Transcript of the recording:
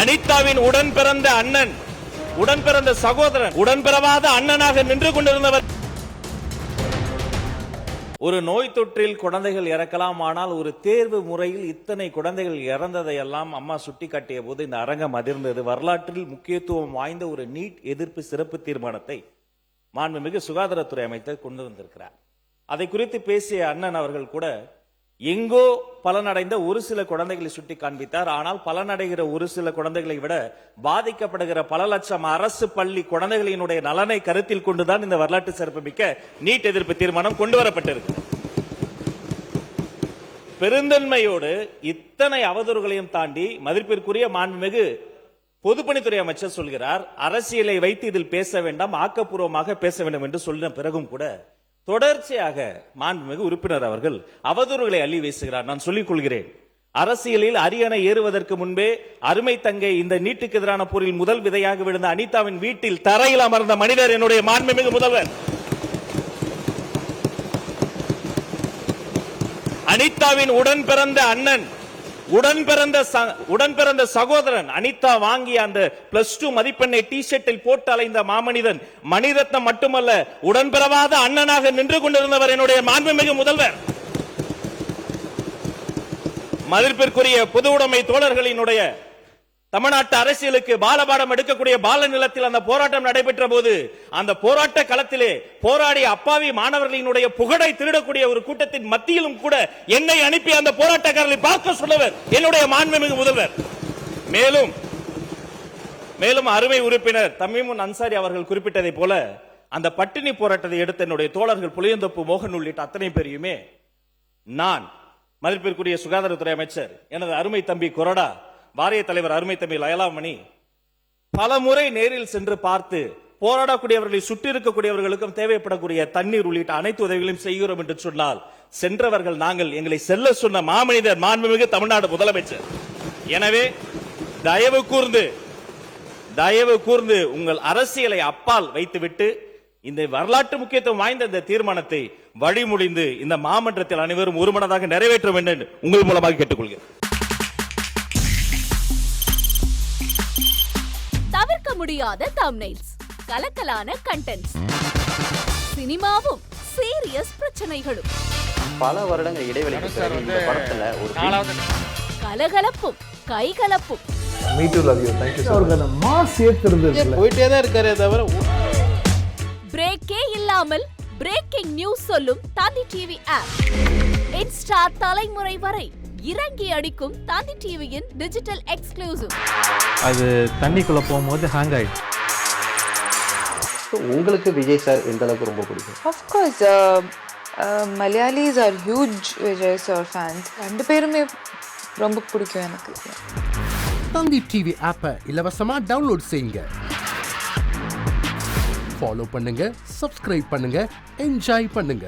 அனிதாவின் உடன் பிறந்த அண்ணன், உடன் பிறந்த சகோதரன், உடன் பிறவாத அண்ணனாக நின்று கொண்டிருந்தவர். ஒரு நோய் தொற்றில் குழந்தைகள் இறக்கலாம், ஆனால் ஒரு தேர்வு முறையில் இத்தனை குழந்தைகள் இறந்ததையெல்லாம் அம்மா சுட்டிக்காட்டிய போது இந்த அரங்கம் அதிர்ந்தது. வரலாற்றில் முக்கியத்துவம் வாய்ந்த ஒரு நீட் எதிர்ப்பு சிறப்பு தீர்மானத்தை மாண்புமிகு சுகாதாரத்துறை அமைச்சர் கொண்டு வந்திருக்கிறார். அதை குறித்து பேசிய அண்ணன் அவர்கள் கூட எங்கோ பலனடைந்த ஒரு சில குழந்தைகளை சுட்டி காண்பித்தார். ஆனால் பலனடைகிற ஒரு சில குழந்தைகளை விட பாதிக்கப்படுகிற பல லட்சம் அரசு பள்ளி குழந்தைகளினுடைய நலனை கருத்தில் கொண்டுதான் இந்த வரலாற்று சிறப்புமிக்க நீட் எதிர்ப்பு தீர்மானம் கொண்டு வரப்பட்டிருக்கு. பெருந்தன்மையோடு இத்தனை அவதூறுகளையும் தாண்டி மதிப்பிற்குரிய மாண்புமிகு பொதுப்பணித்துறை அமைச்சர் சொல்கிறார், அரசியலை வைத்து இதில் பேச வேண்டாம், ஆக்கப்பூர்வமாக பேச வேண்டும் என்று சொல்லின பிறகும் கூட தொடர்ச்சியாக மாண்புமிகு உறுப்பினர் அவர்கள் அவதூறுகளை அள்ளி வீசுகிறார். நான் சொல்லிக் கொள்கிறேன், அரசியலில் அரியணை ஏறுவதற்கு முன்பே அருமை தங்கை இந்த நீட்டுக்கு எதிரான போரில் முதல் விதையாக விழுந்த அனிதாவின் வீட்டில் தரையில் அமர்ந்த மனிதர் என்னுடைய மாண்புமிகு முதல்வர். அனிதாவின் உடன் பிறந்த அண்ணன், உடன் பிறந்த சகோதரன், அனிதா வாங்கிய அந்த +2 மதிப்பெண்ணை டி-ஷர்ட்டில் போட்டு அலைந்த மாமனிதன், மணிரத்னம் மட்டுமல்ல உடன் பிறவாத அண்ணனாக நின்று கொண்டிருந்தவர் என்னுடைய மாண்புமிகு முதல்வர். மதிப்பிற்குரிய பொது உடைமை தோழர்களினுடைய தமிழ்நாட்டு அரசியலுக்கு பாலபாடம் எடுக்கக்கூடிய பால நிலத்தில் அந்த போராட்டம் நடைபெற்ற போது அந்த போராட்ட களத்திலே போராடிய அப்பாவி மாணவர்களினுடைய புகழை திருடக்கூடிய ஒரு கூட்டத்தின் மத்தியிலும் கூட என்னை அனுப்பி அந்த போராட்டக்காரர்களை பார்க்க சொன்னவர் என்னுடைய மாண்புமிகு முதல்வர். மேலும் அருமை உறுப்பினர் தமீமுன் அன்சாரி அவர்கள் குறிப்பிட்டதை போல அந்த பட்டினி போராட்டத்தை எடுத்த என்னுடைய தோழர்கள் புளியந்தோப்பு மோகன் உள்ளிட்ட அத்தனை பேரையுமே நான் மதிப்பிற்குரிய சுகாதாரத்துறை அமைச்சர், எனது அருமை தம்பி கொறடா, வாரிய தலைவர் அருமை தம்பி லயலாமணி பல முறை நேரில் சென்று பார்த்து போராடக்கூடியவர்களை சுற்றி இருக்கக்கூடியவர்களுக்கும் தேவைப்படக்கூடிய தண்ணீர் உள்ளிட்ட அனைத்து உதவிகளையும் செய்கிறோம் என்று சொன்னால் சென்றவர்கள் நாங்கள், எங்களை செல்ல சொன்ன மாமனிதர் மாண்புமிகு தமிழ்நாடு முதலமைச்சர். எனவே தயவு கூர்ந்து உங்கள் அரசியலை அப்பால் வைத்துவிட்டு இந்த வரலாற்று முக்கியத்துவம் வாய்ந்த இந்த தீர்மானத்தை வழிமுடிந்து இந்த மாமன்றத்தில் அனைவரும் ஒருமனதாக நிறைவேற்ற வேண்டும் என்று உங்கள் மூலமாக கேட்டுக்கொள்கிறேன். தவிர்க்க முடியாத தம்ப்நெயில்ஸ், கலக்கலான கண்டென்ட்ஸ், சினிமாவும் சீரியஸ் பிரச்சனைகளும், பல வருடங்கள் இடைவெளிக்கு பிறகு இந்த படத்துல ஒரு கலகலப்பும் கைகலப்பும், Me too, love you. Thank you so much. அவர்களை மாஸ் ஏத்துறது போயிட்டே தான் இருக்காரே தவிர பிரேக்கே இல்லாமல் பிரேக்கிங் நியூஸ் சொல்லும் தந்தி டிவி ஆப். இன்ஸ்டா தலைமுறை வரை இறங்கி அடிக்கும் தந்தி டிவியின் டிஜிட்டல் எக்ஸ்க்ளூசிவ். அது தண்ணிக்குள்ள போகும்போது ஹேங் ஆயிடுச்சு. உங்களுக்கு விஜய் சார் எந்த அளவுக்கு ரொம்ப பிடிக்கும்? Of course, Malayalis are huge Vijay sir fans. ரெண்டு பேருமே ரொம்ப பிடிக்கும் எனக்கு. தந்தி டிவி ஆப்பை இலவசமா டவுன்லோட் செய்யுங்க, ஃபாலோ பண்ணுங்க, சப்ஸ்கிரைப் பண்ணுங்க, என்ஜாய் பண்ணுங்க.